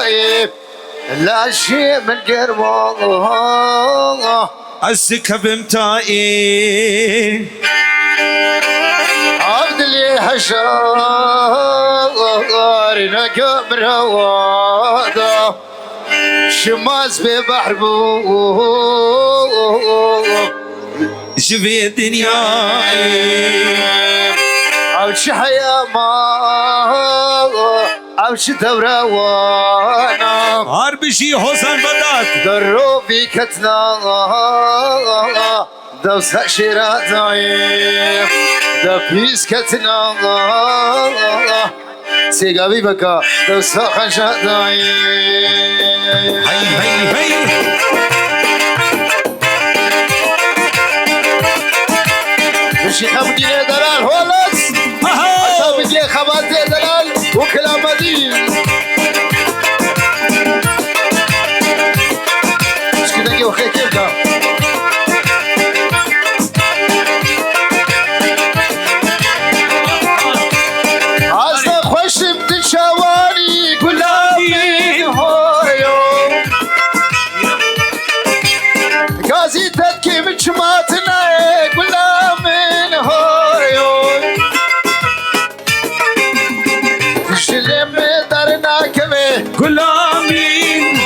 طايب لا شيء من قربه السكب متائي عبد اللي حشار نقم رواده شماس ببحر شفي دنياي او شحيا ما او شدورة وانا هرب شي حسن بدات درو في كتنا دوس شيرات ضعيف دبيس كتنا سيقابي بكا دوس خشات ضعيف هي هي هي مشي خبدي دلال هولس خبدي خباتي دلال وكلام مدين مش كده جي وخي كيفك عزنا خوش بتشاواني قلابي هويو قازي تدكي من شماتنا قلامين هويو شلم درنا كمي غلامين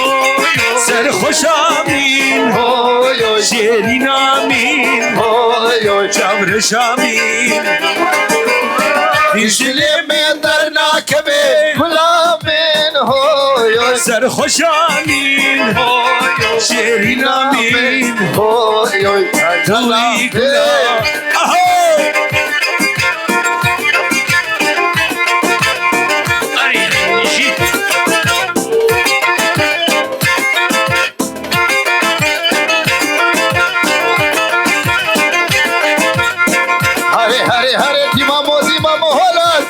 سر خوشامين هويو شیرین آمین هويو جبر شامین شلم درنا كمي قلامين هويو سر خوشامین شیرین آمین هويو توی گلام آهو هري ديمامو هولاد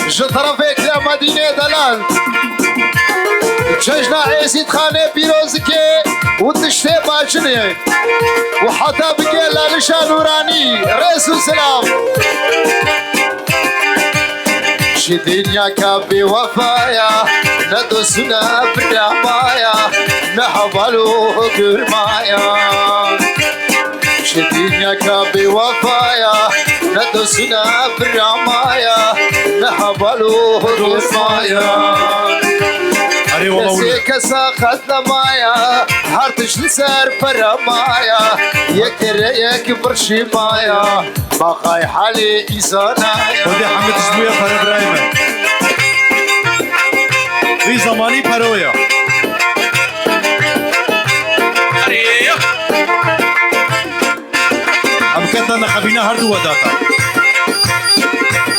جو طرفك يا مدينة دلال ججنا عيسيد خانة بيروزكي وتشتي باجني وحتى بقي لالشا نوراني رئيس السلام شي دنيا كابي وفايا ندوسنا برمايا نحبلو قرمايا شدينيا كابي وفايا ندوسنا برمايا نحبلو قرمايا اري والله سيك ساخذنا مايا هارتش لسر برمايا يك برشي مايا باقاي حالي إيسانايا خودی حمد شبويا پر ابراهيم في زماني پرويا اب كتا نخبينا هردو وداتا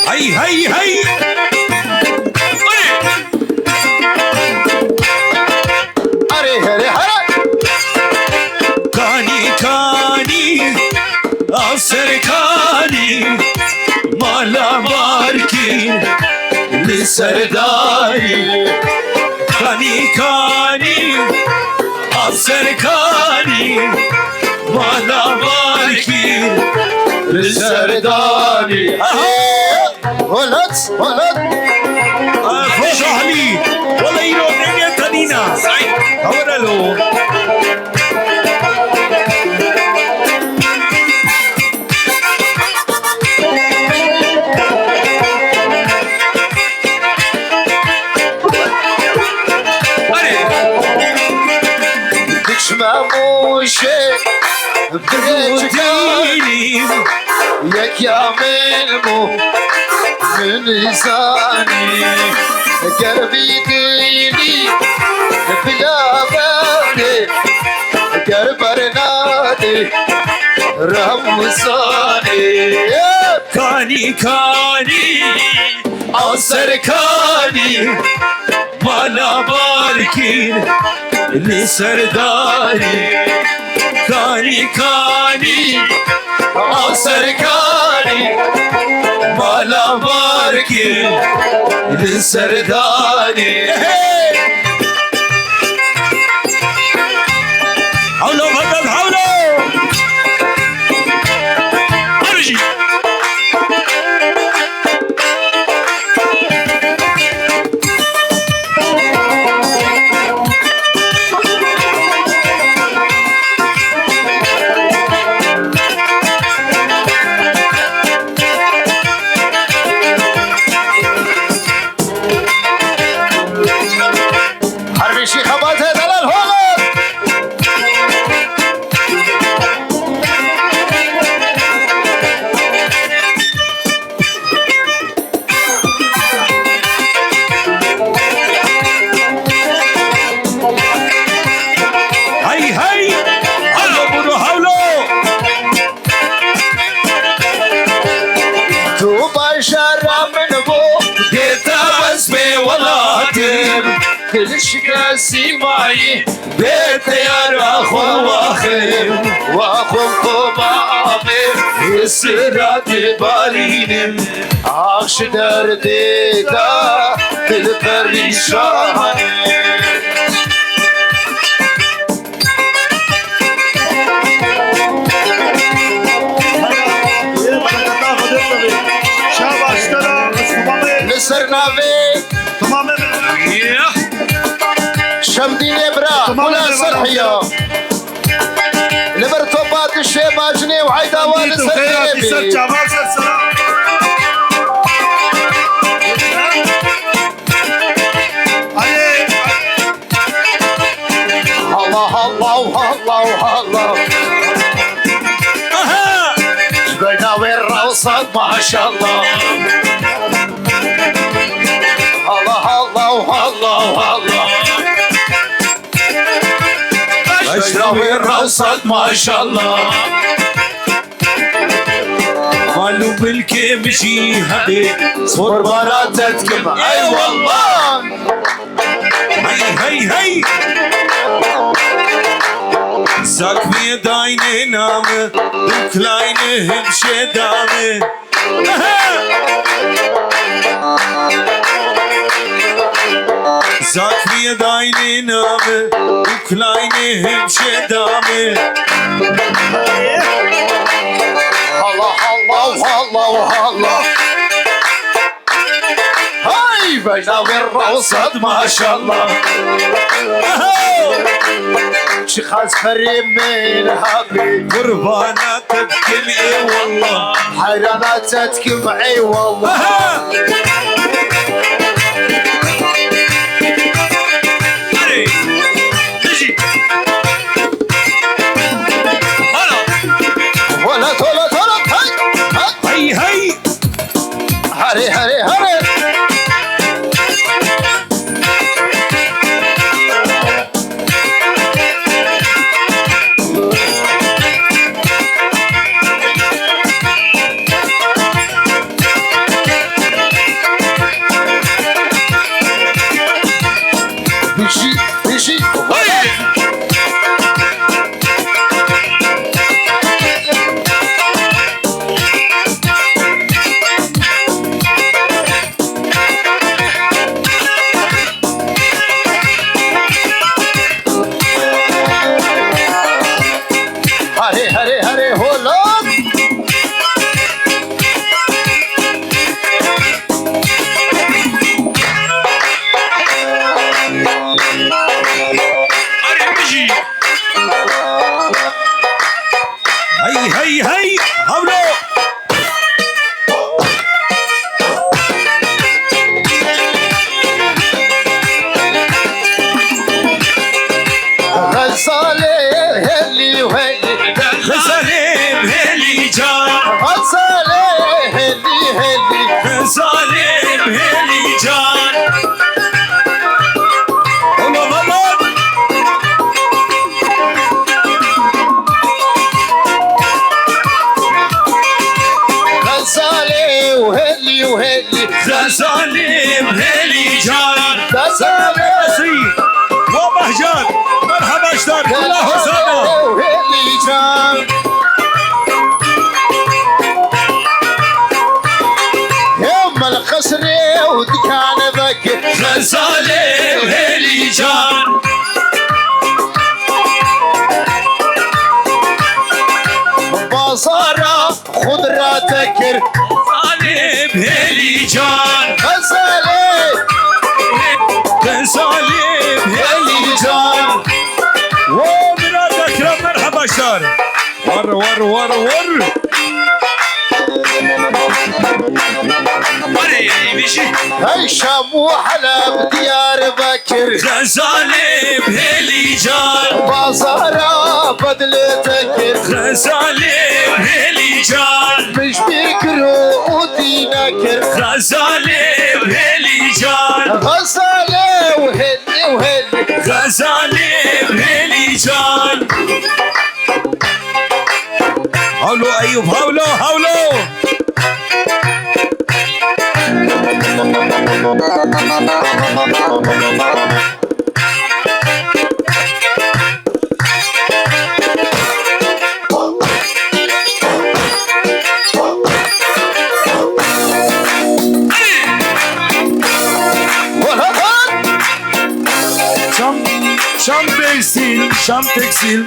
هي هي هي هري كاني كاني أفسر كاني مالا ماركي لسرداري كاني كاني أفسر كاني مالا ماركي لسرداري ولد فوش أهلي ولا يرون إني تنينا هورا له ماموشي بريجكاني يك يا ملمو من لساني قلبي ديني بلا بالي قلب رنادي رمساني كاني كاني أوسر كاني مالا باركين لسرداري كاني كاني أوسر كاني مالا باركين لسرداري حولو بدل حولو أرجي كل شكاسي معي بيت يا اخو واخي واخوكم عامر السرات بالين عاش دردي دا بالبريشان نصرنا في شمدين برا ولا صرحية لبرتوبات الشيب اجني وعيدا والسريبي الله الله الله الله بينا والروصة ما شاء الله الله الله الله الله بينا والروصة ما شاء الله قالوا بالكمشي هبي قرباناتكم اي والله هي هي زاك بيدايني نامه وكلاينه همشي دامه زاك بيدايني نامه وكلاينه همشي دامه الله الله الله الله هاي بينا والروصة ما شاء الله شخاص فريم من هابي قرباناتك كل اي والله حيراناتك معي والله ولا تولا تولا هي هي هري هري هري بيجي بيجي هري هري هري هولاد هي هي هي حولو غزالي هلي وهلي غزالين هلي جان غزالي هلي هلي غزالين هلي جان والله والله غزالي وهلي وهلي غزالين هلي جان غزالي وبهجان مرحبا اشتاق الله سلام وهلي جان يوم القصري ودكان ذكر غزالين هلي جان بازارة خضرة تكر غزالين هلي جان غزالي غزالين هلي جان ومراد اكرم مرحبا اشتاق ور هاي شام وحلب ديار بكر غزالي بهلي جان بازارة بدل تكر غزالي بهلي جان مش بيكرو ودي نكر غزالي بهلي جان غزالي وهلي وهلي غزالي بهلي جان هولو ايوب هولو Şam Tekstil,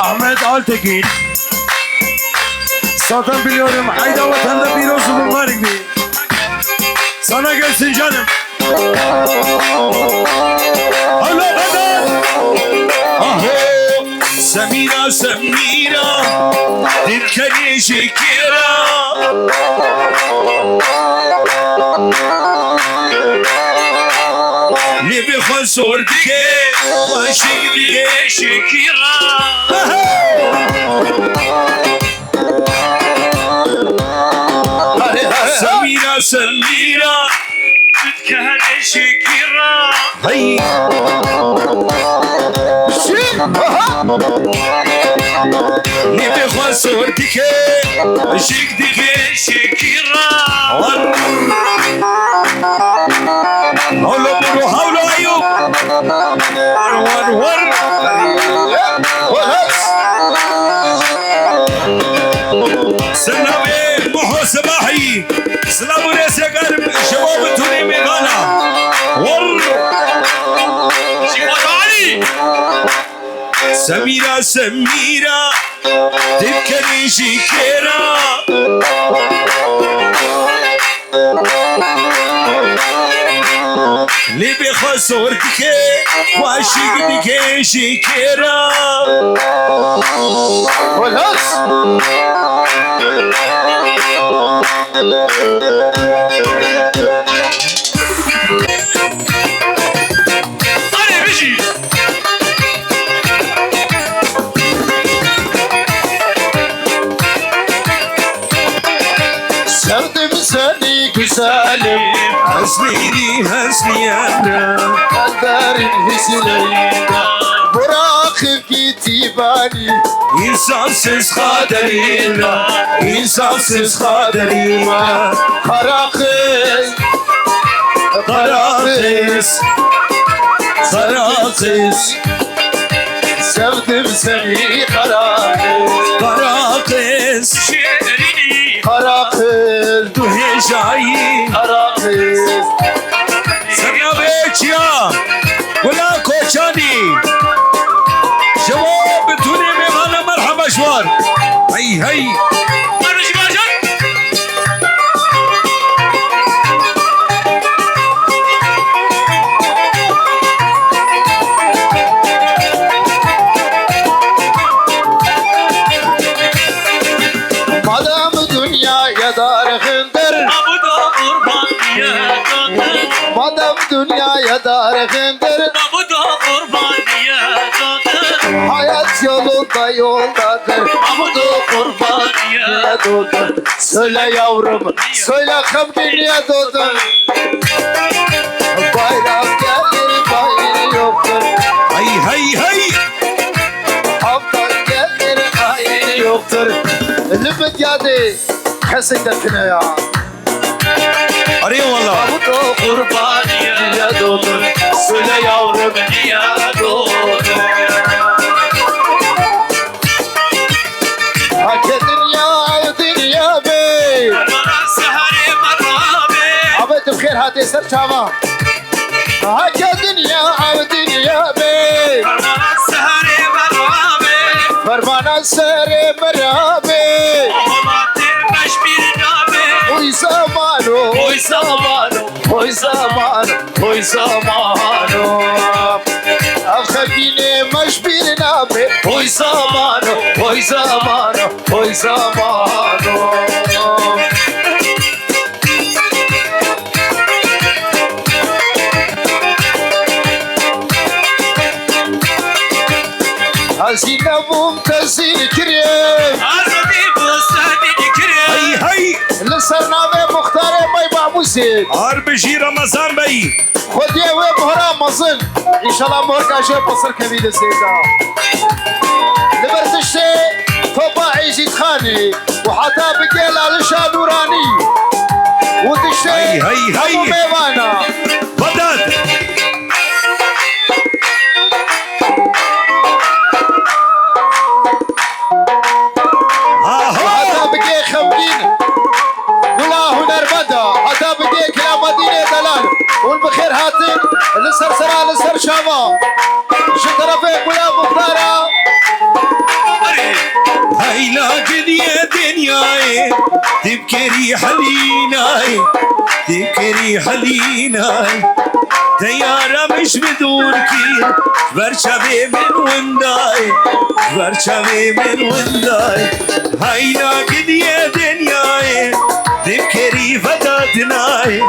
Ahmet Altekin. Zaten biliyorum Ayda Vatan'da bir olsun var gibi. Sana gelsin canım. Alo Bedar. Aho Semira Semira Dilkeni Şekira Ne bir khasor dike Aşık dike Şekira Semira Semira Dilkeni Şekira Hey Ne bir khasor dike Aşık dike Şekira Havlo bunu havlo ayup Var سلامي محو سباحي سلام وناس قرب شباب توني ميغانا ور شباب علي سميرة سميرة تبكني شكرا اللي بخسرتك وعشقتك شكرا والهس أنا بيجي sevdim seni güzelim Hasbini hasbiyana Kaderin hizleyinde bırakıp gitti beni İnsansız kaderine İnsansız kaderine Kara kız Kara kız Kara kız sevdim seni kara kız Kara kız Şerini Kara kız Tu heşayi kara kız Sana beçya Kula koçani شباب بتوني ميغانا مرحبا شوار هي مرش باجر Madem dünyaya dargındır Abu da kurban diye döndür Madem dünyaya dargındır Abu da kurban diye döndür Hayat yoldadır Amudu kurban niye doğdun Söyle yavrum söyle kim niye doğdun Bayram gelir bayır yoktur هي Haftan gelir hayır yoktur Lübet geldi kesin define ya أريد والله Amudu kurban niye doğdun Söyle yavrum niye doğdun Hak dünya bey سهري مرابي عبد بخير هاتي سر شاما هاك dünya bey سهري مرابي فرمانا سر مرابي وماتي مش بيرنامي Oy zamanı Oy zamanı Oy zamanı Oy zamanı Afkabine meşbirine be Oy zamanı Oy zamanı Oy zamanı Hazine mumtazil kirim عزتي بوسادي كريم هي لسرنامه مختار مای محموسی هربجي رمضان بي خودی و بهرام مزن انشالله مهر کاشه بصر کبید سیدا لبرزش توبا عيشي خاني وحتى بقيل على نوراني ودشي هي ابو ميوانا بدد حتى بقي خمدين كلها هنر بدا حتى بقي كلا مدينة دلال والبخير هاتين لسر سرا لسر شاما شكرا تذكري حليناي تذكري حليناي تيارة مش بدوركي برشبي من ونداي برشبي من ونداي هينا قد يا دنياي تذكري فتاتناي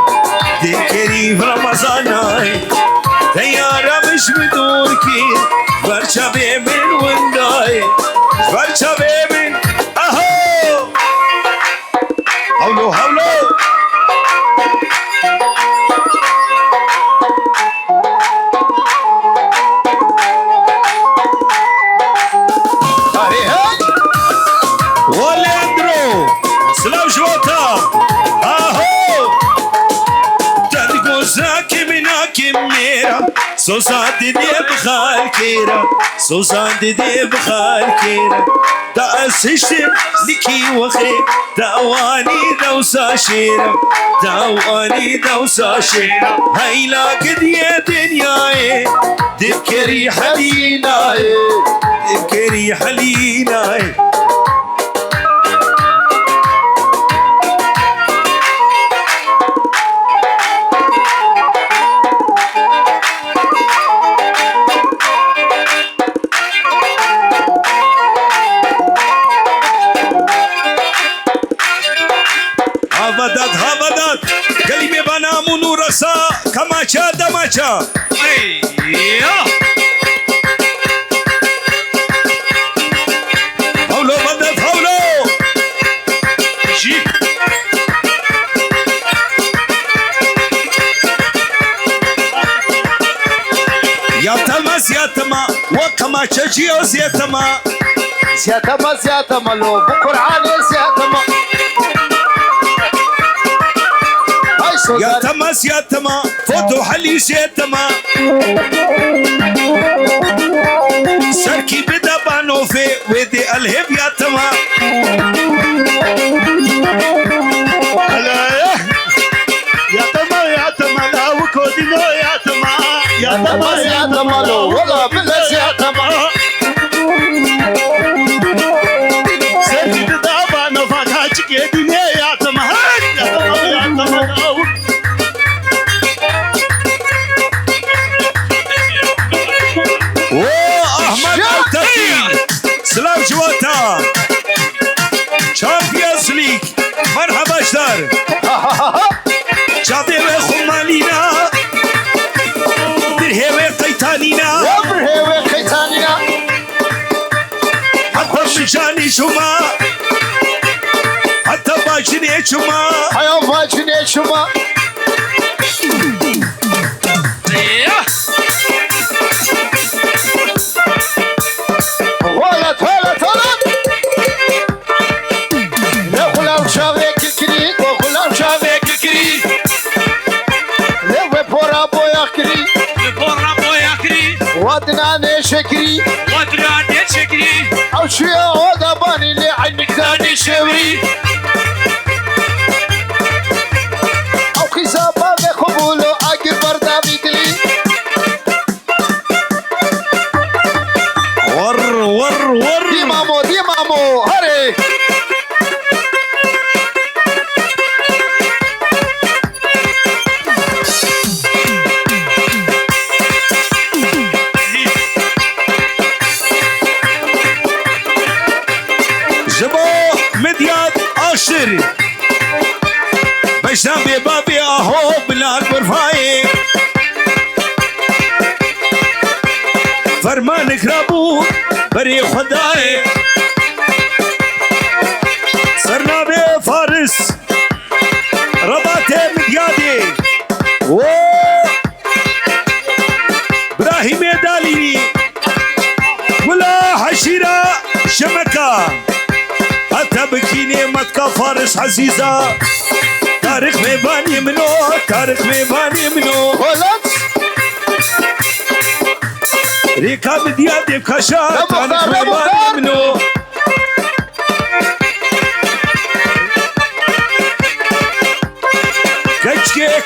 تذكري في رمضاناي تيارة مش بدوركي برشبي من ونداي برشبي من اهو هولو هولو وليندرو سلام جوتا اهو تدقو زاكي مناكي ميرا سوسان دي بخال كيرا سوسان دي بخال كيرا دا اسشتم لكي وخي داواني دوسا شيرا داواني دوسا شيرا هيلا قد يا دنياي تذكري حليناي تذكري حليناي هابدت قلبي بنام ونورسا كماشا دماشا ايوه هولو بدت هولو جيب يا تمس يا تما وكما تشجيو زيتما زيتما زيتما لو بقرعاني زيتما يا تماس يا تما فوتو حليش يا تما سركي بدا بانو في ودي الهب يا تما يا تما لا وكودينو يا تما يا تما يا تما لو والله بالله يا تما سركي بدا بانو فاكاچ كيديني يا تما يا تما احمد التكي سلام جواتا تشامبيونز ليج مرحبا اشتر شابي خمالينا برهيوي قيتانينا برهيوي قيتانينا حتى مجاني شما حتى باجني شما حيا باجني شما ودناني شكري ودناني شكري او شوية عوضة باني اللي عينك ثاني شوري او خزابة بقبولو اقر بردا بيدلي ور دي مامو هري بشتم ببابي اهو بلاد برفاي فرمانك رابو بري خداي صرنا بفارس رباطي مديادي ابراهيم داليني ولا حشيرة شمكة حتى بكيني متكا فارس عزيزة تاريخ ميباني منو تاريخ ميباني منو ولد ريكا بديادي بكشا تاريخ ميباني منو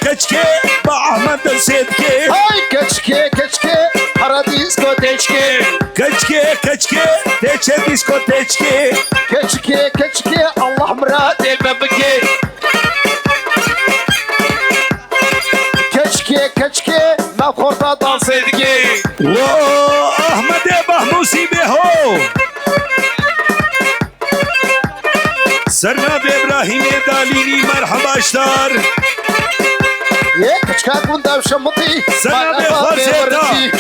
كچكي بأحمد السيدكي هاي كچكي paradisco تشكي كچكي تيچه ديسكو تيچكي كچكي الله مراد ببكي صدقي واحمد بهموسي بهو سرناب ابراهيم داليني مرحبا اشتار يا كشكا قدام شمطي سرناب خالصيتا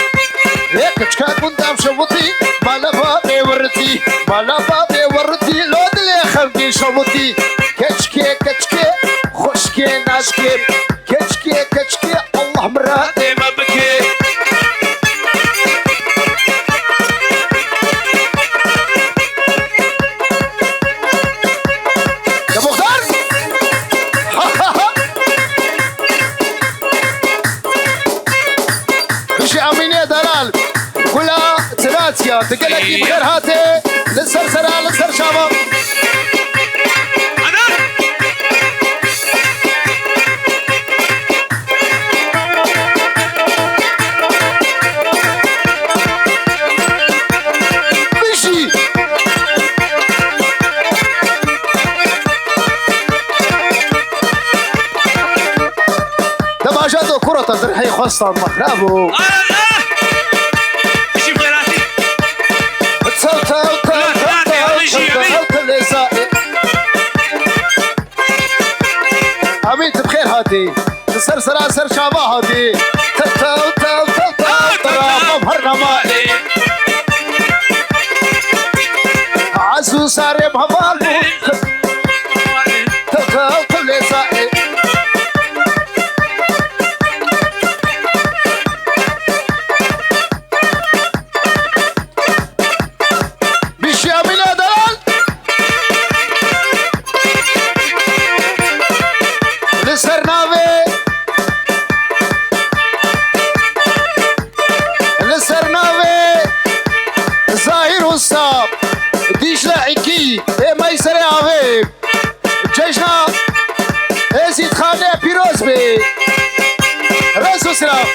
يا كشكا قدام شمطي ما لفا بورتي ما لفا بورتي لو دلي خلقي شمطي كشكي كشكي خشكي ناشكي كشكي كشكي الله مرادي ما بكي يا مختار بشي امين يا دلال كلها تناتيا تقلك بخير هاتي للسرسرة للسر شامة بشي تبع جاتو كرة ترحي خاصة مخرابو عميت بخير هادي سرسرة سر شابا هادي تاو تاو تاو تاو تاو مهرنا مالي عزو ساري بهبالو تاو تاو تاو ليسائي بشي امين يا دلال لسرناوي لسرناوي ظاهر والصاب ديش لاعكي ما يسري عوي جيشنا ازيد خانه بيروز بي راسو سلام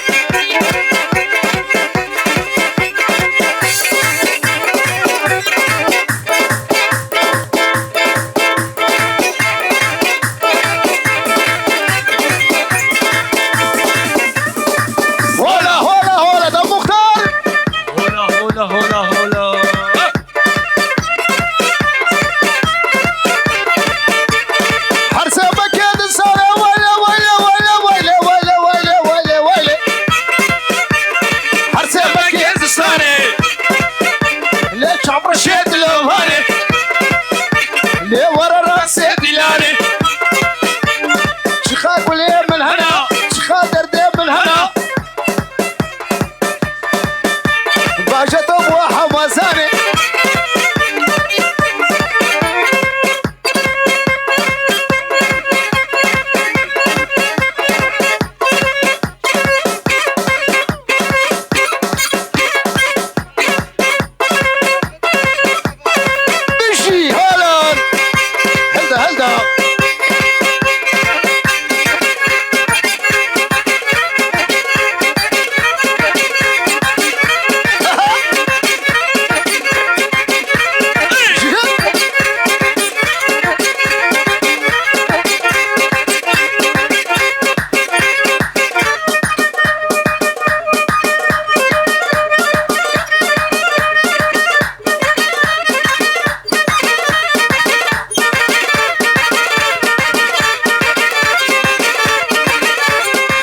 هولا هولا هولا ده مختار هولا هولا هولا حرسبك يا دسالة ويلي ويلي ويلي ويلي ويلي ويلي ويلي ويلي حرسبك يا زساني ليش عبر شيد لوهاني ليه ورا راسي دلاني شخاك وليه من هنا شخاك دردين من هنا باجت ابو حمازاني بشي هلا هلدا هلدا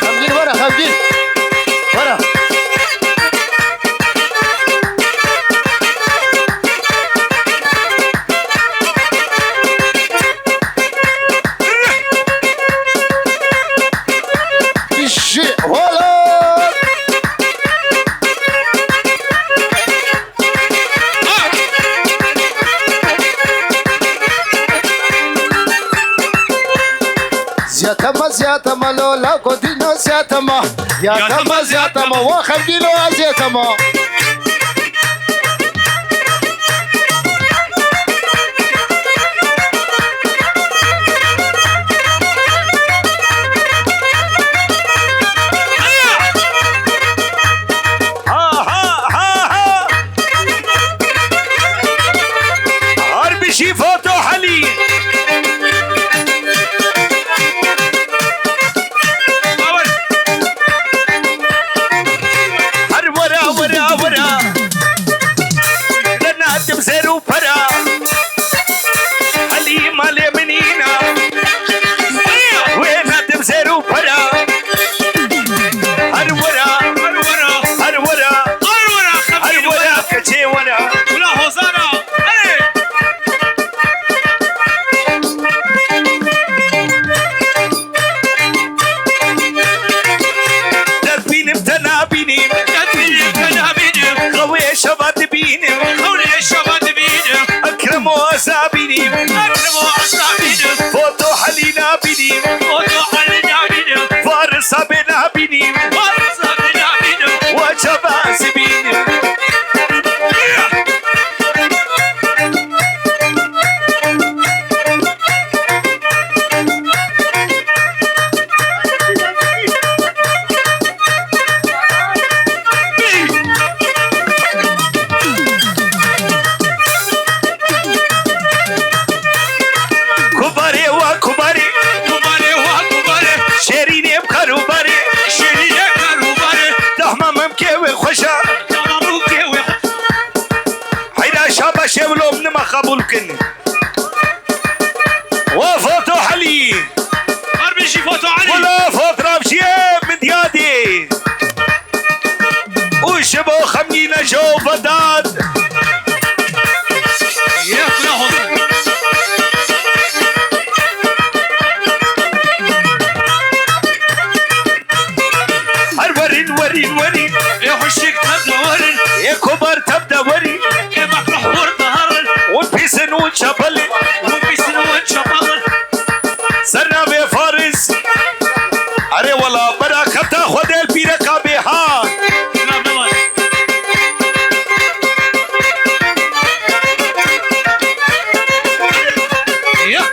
خمجين ورا خمجين ورا بشي هلا زياتما زياتما لولا قدينو زياتما ياتما زياتما وخمجينو زياتما شي فوتو حلي شبات بينم خولي شباب بينم أكرم وأسابينم أكرم وأصابينم فوتو حلينا بينم وضو علينا بينم فارس بنا بينم ورزا بنا بينم وشباس بينم كباري وكباري كباري وكباري شيريني بكروباري شيري كروباري دهما ممكي خوشا تمامو كيوي حيدا شابا شبلو من ما قبول كن وفوتو حلي أربشي فوتو علي ولا فوت رابشيه من ديادي وشبو خمينا جو فداد يفلحون ورين ورين ورين يحشك تدورن يا كبر تبدا ورين يبقى ورد هرن وبيسن وشبل وبيسن وشبغن سرنا بفارس أري والله بركة خد البركة بها نعم نعم يا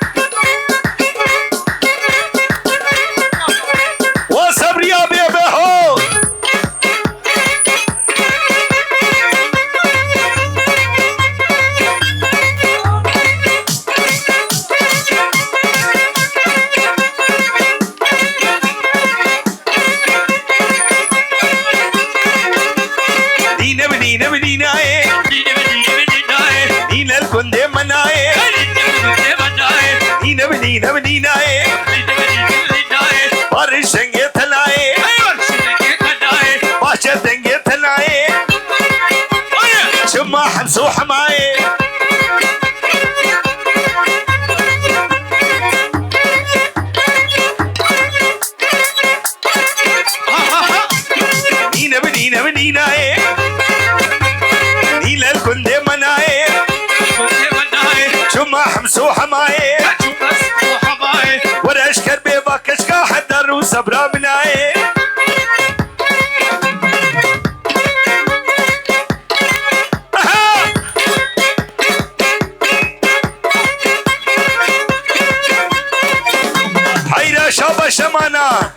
وصبريا بيبهو دينا بدينا بدينا دينا الكندي مناي دينا بدينا بدينا بارش سنگي تلاي باشا دنگي تلاي شما حمسو حماي دينا بدينا بدينا دينا الكندي مناي شما حمسو حماي ولا اشكر بيبا كشكا حدر وصبرا مناي حيرا شابا شمانا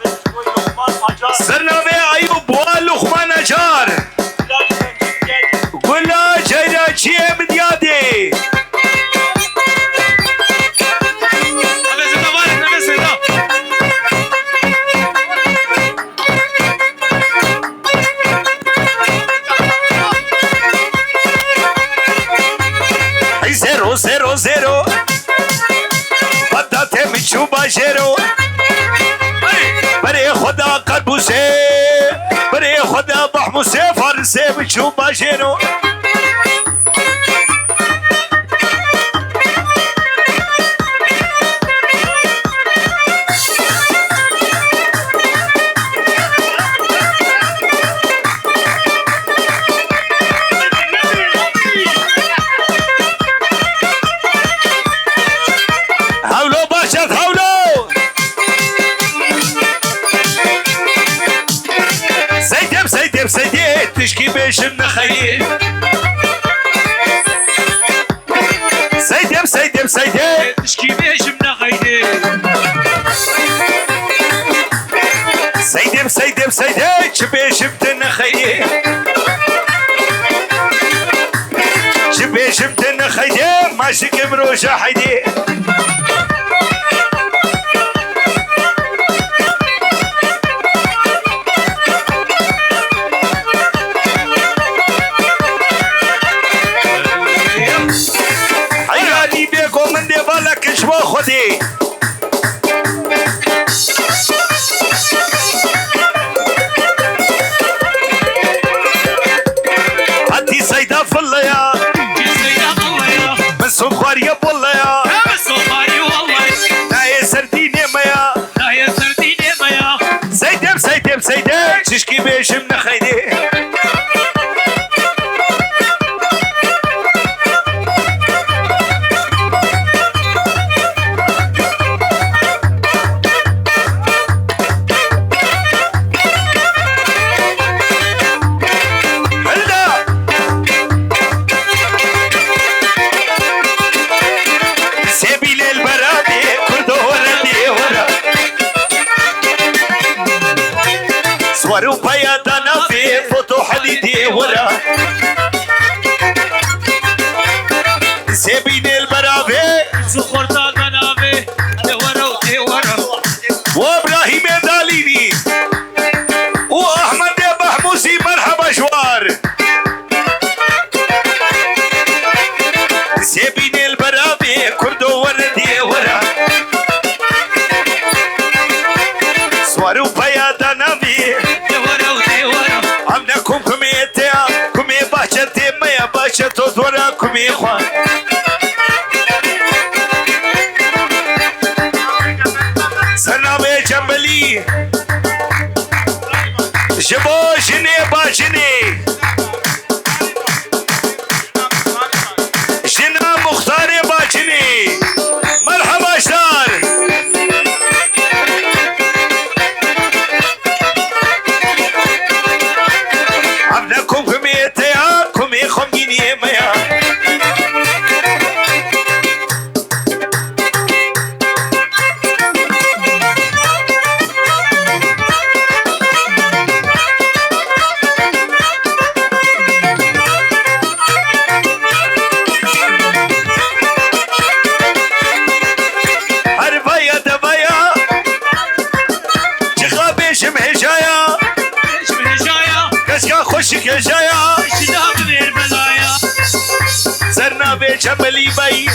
صرنا بي ايوب واللخمان جار قولا جيرا جيه من يادي زيرو زيرو زيرو بدات من شوبا جيرو بري خدا قربوسي بري خدا بحموسي فارسي من شوبا جيرو هولو باشد هولو سيدم سيدم سيدم تشكي بيشم نخيل سيدم سيدم سيدم تشكي بيش من غيدي سيدم سيدم سيدم شبيشم تنخيل شبيشم تنخيل ماشي كمروشة حيدي حيراني بيكم من دي بالك شبو خدي هاتي سيدة فلا يا من سوخوار يا بولا يا ناي سرديني ميا سيدم سيدم سيدم تشكي بيشم نخيدي ورا سيبين البرافي سخورتا قنابه دورا ودورا وابراهيم داليني واحمد بحموسي مرحبا شوار سيبين البرافي كردو وردي ورا سوارو بيادا نبي دورا ودورا عمناكم كميتيا كمي باشتي ميا باشتو زورا كمي خوان سنابي جنبلي جبوشني باشني جنا مختار باشني مرحبا شار عملكم كميتيا كمي خمجيني ميا هربايا دبايا جغابي شمه جايا ايش من جايا كشكا خوشك جايا شداب غير بلايا سرنا بجملي باي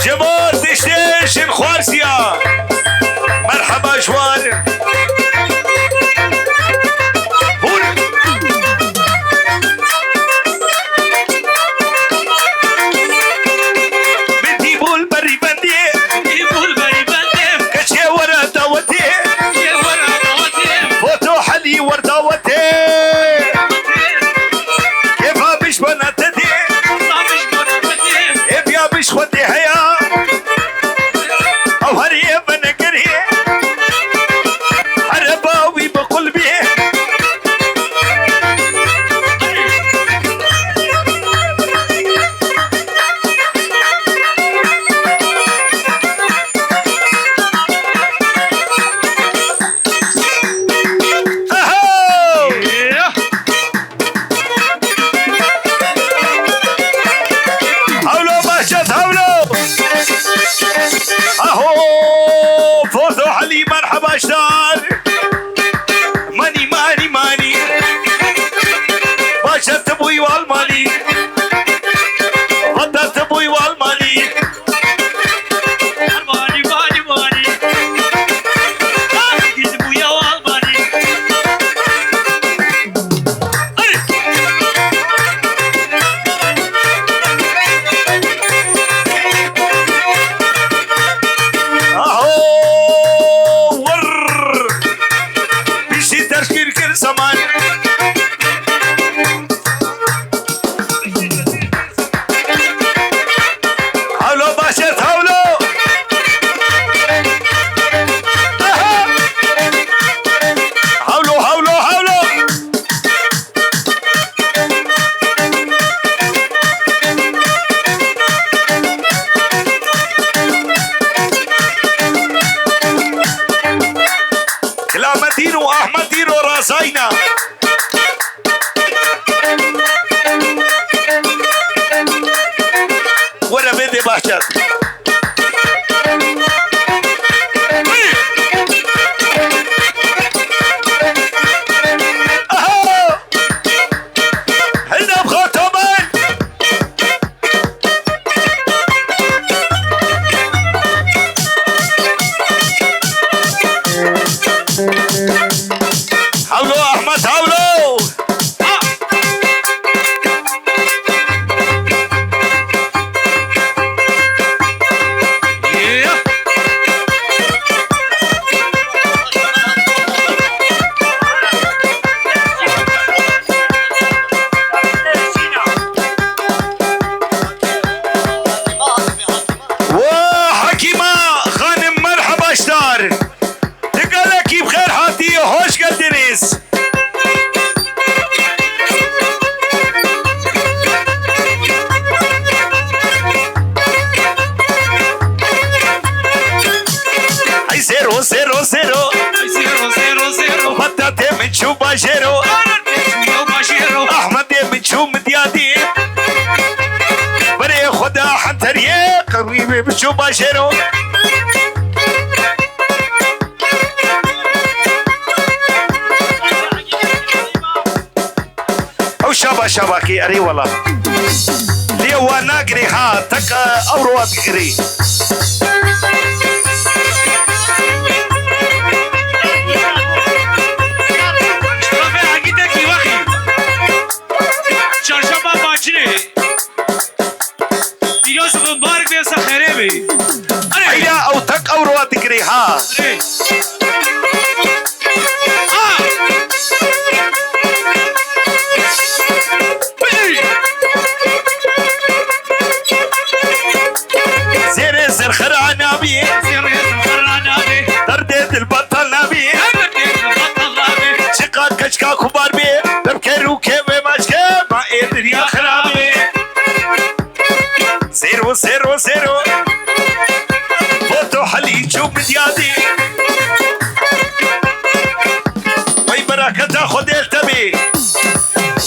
جمال دشتيش خوارسيا مرحبا جوار هول بنتي بول بري بندي يقول بري بندم كشكي ورا داوتي دورا دوتي فوتو حلي ورداوتي كيفها بيش بناتتي طابش بناتي ابيا بيش خدي هيا او هريه بنكري هرباوي بقلبي اهو هولو بهجت هولو اهو فوزو علي مرحبا شتار ماني ماني ماني بهجت ابوي والماني غدت ابوي والماني ماني ماني ماني يجيبوا يا والماني اهو ور بيشي تشكيل كل زمان هولو باشت هولو أها. هولو هولو هولو كلامتين واحمدين وراسينا ورا بدي باشر اهو هنا بخطبان حولو احمد حولو وحكيمة غانم مرحبا شتار تقالك بخير حاتي هوش قدريس هاي زيرو زيرو زيرو زيرو زيرو شو باشيرو او شابا شباكي اري والله ليه وانا قري ها تك اورو بقري رافع عقيدك يا اخي چارشنبه باجره دیروز مبارک دیسا خیره بی هيا او تك اورو بقري ها زير زر خرعنا بي دردت البطل نبي شقاق كشكا كبار بي ببكرو كيف ماشكي ما قدر يا خرابي زيرو زيرو زيرو فوتو حلي شو بديادي وي بركة خد التبي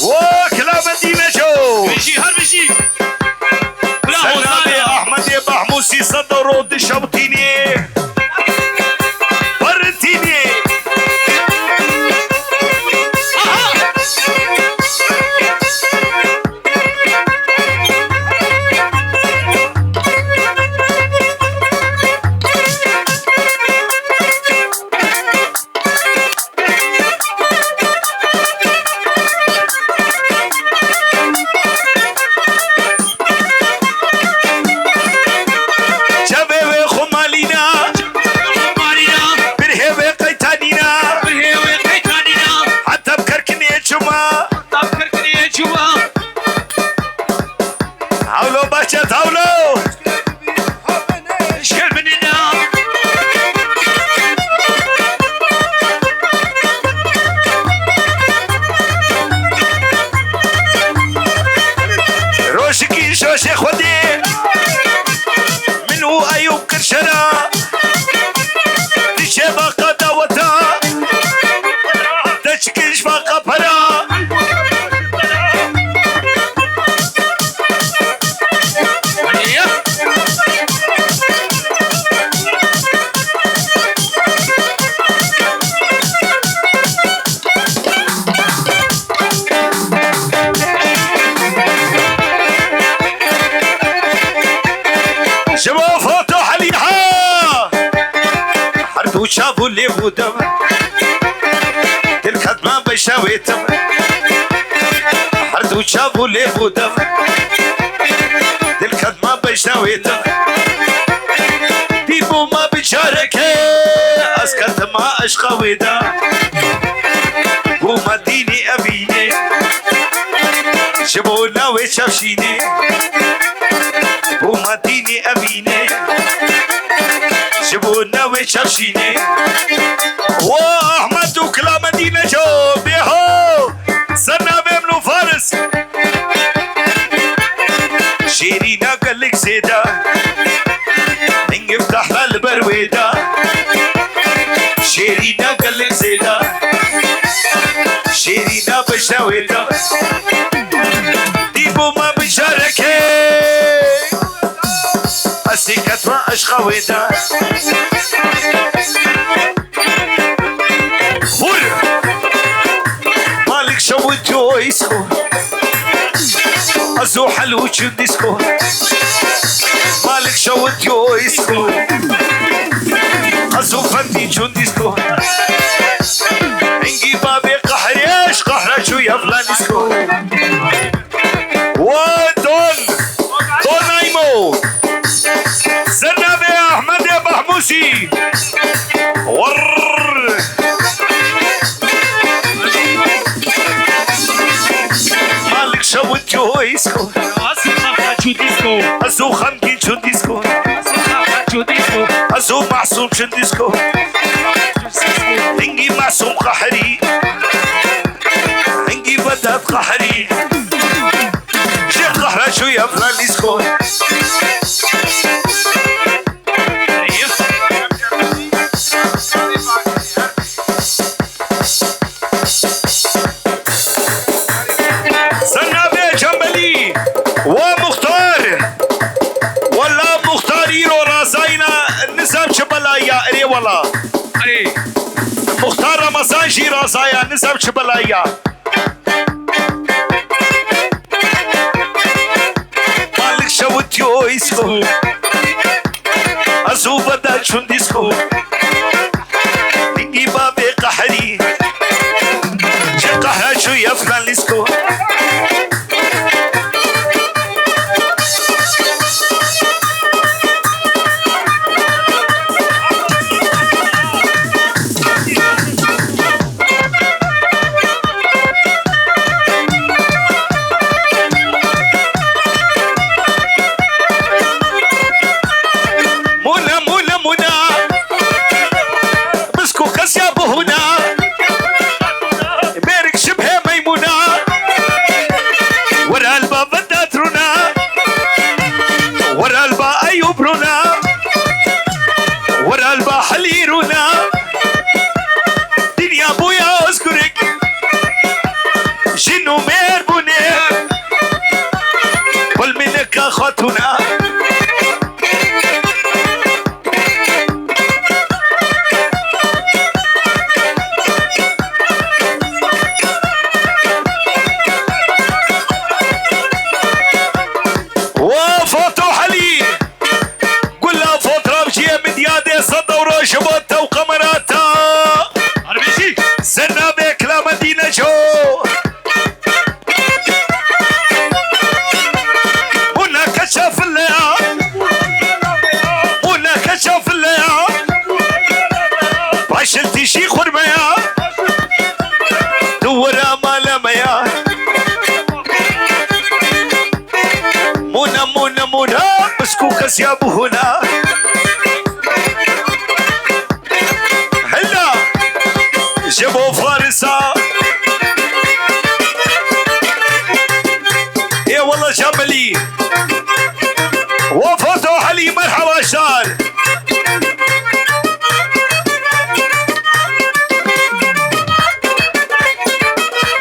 وكلا مدينة شو بشي هر بشي سلامي احمد بحموسي صدروا دشوتيني برتيني شباب خمالينا برهيب قيتانينا حتى بكركني شما حاولوا باشا حاولوا روشكي شوشي خودي منو ايوب كرشنا دشيبا قدوتا دشكيش فاقا برا شباب فوتو حليها حردو شافوا اللي بودم تلك ما بشاويتم حردو شافوا اللي بودم تلك ما بشاويتم بيبو ما بشارك اسكت ما اشقى ودا وما ديني ابيني شبو ناوي شافشيني وما ديني أبيني شبونا وشرشيني وأحمد وكلا مدينة جو بيهو سنة بيمنو فارس شيرينا قالك زيدا نفتح البرويدة شيرينا قالك زيدا شيرينا بشاويدا ديبو ما بشاركي أسيكت ما أشخويدا فور مالك شوت يويسكو أزو حلو ديسكو مالك شوت يويسكو أزو فندي ديسكو إنجي بابي قحريش قحرة شو يفلانيسكو ودون دون نايمو سنبي احمد يا بحموسي ور مالك شوت يويسكو ازو خمكين شو ديسكو ازو معصوم شو ديسكو انجي معصوم قحري انجي بدات قحري شيخ قحرة شو يا فرانسيسكو ومختار ولا مختار يرو والله اری مختار رمضان شيرازايا نسب شبلايا مالك شوتيو يسكو أزوبة دا شون ديسكو نجي بابي قحري شقها شو يفلان ليسكو خاتونا وفوتو حلي قول لها فوت رابشية مديادة صدى وروشبوتا وقمراتا عربيشي سنة بك لا مدينة جو كشف الليا ولا كشف الليا عشلتي شي خرميا دورا مالا ميا منى مسكوكس يا ابو هنا هلا جابوا فارسة يا والله جملي وفوتو علي مرحبا شار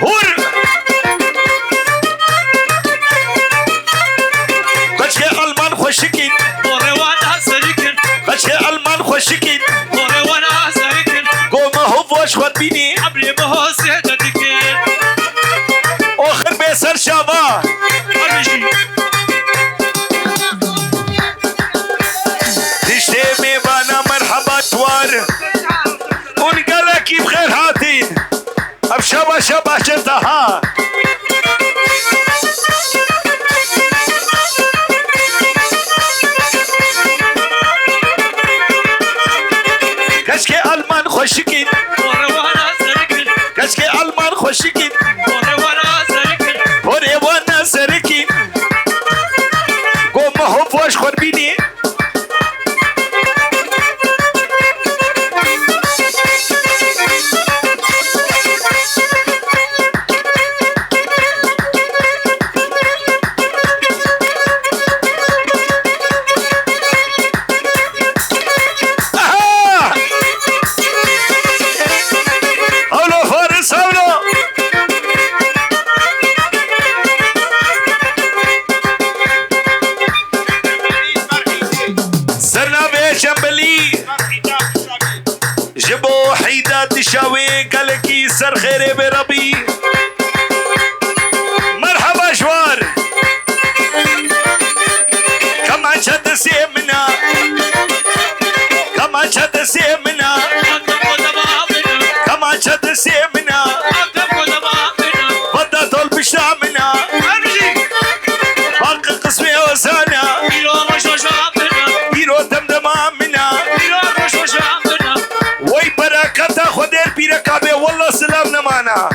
هور بشكي المان خوشكين وروانا سريكن بشكي المان خوشكين وروانا سريكن قوم هو فوش خد بيني عبري بهو سيدتك اخر بيسر شابا عربيشي تشتمي بانا مرحبا توار ونقلك بخير هاتين ابشبا شبا شتها كشكي المان خوشكين وروانا سريكن كشكي المان خوشكين وروانا سريكن وروانا سريكين قوم هو فوش خور بيني جبو حيدات شاوي قالكي سر خيري بربي مرحبا شوار كما شد سيمنا كما شد سيمنا كما شد سيمنا بدا طول بشامنا باقي قسمي وسانا بيرو دمدم امنا وي بركاته خدير بيركابي والله سلام نمانا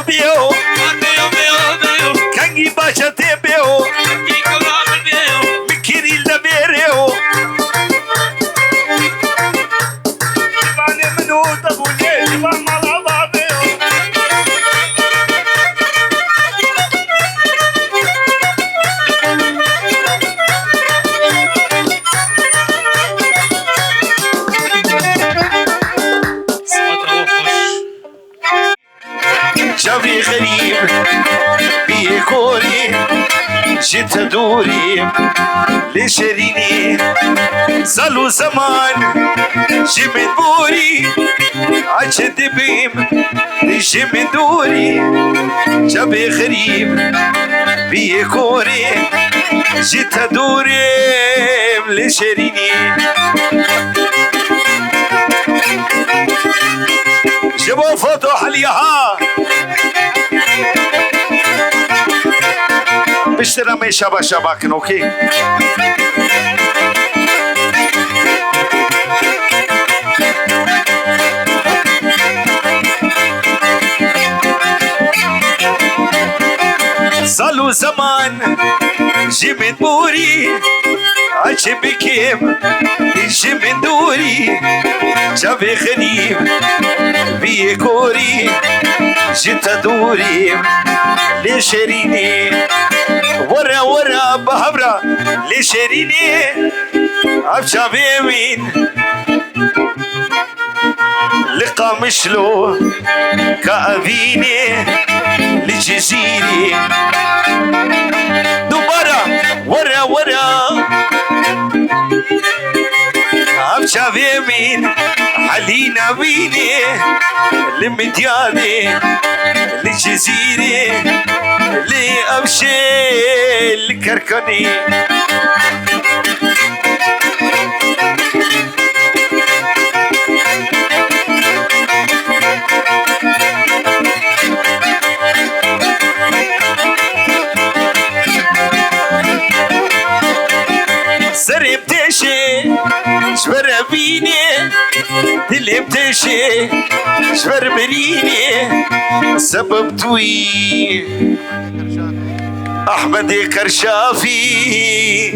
بيو كانجي باشا تيبيو جيت دوري لشريني صالو زمان جي من بوري عجد بيم جي من دوري جابي غريب بيه كوري جيت دوري لشريني جابوا فتح اليها بشترى مي شبا شباكن اوكي صالو زمان جي من بوري عجب كيم جي من دوري جابي غريب بيه كوري جيت دوري لشريني ورا ورا بهبرة لشريني عبشا بيمين لقى مشلو كأبيني لجزيري دوبارة ورا ورا عبشا بيمين حلينا بيني لمدياني لجزيري لأبشي لكركني سري بتشي شبر بيني دلي بتشي شبر بريني سبب توي احمد كرشافي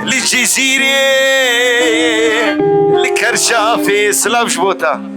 للجزيرة لكرشافي سلام شبوتا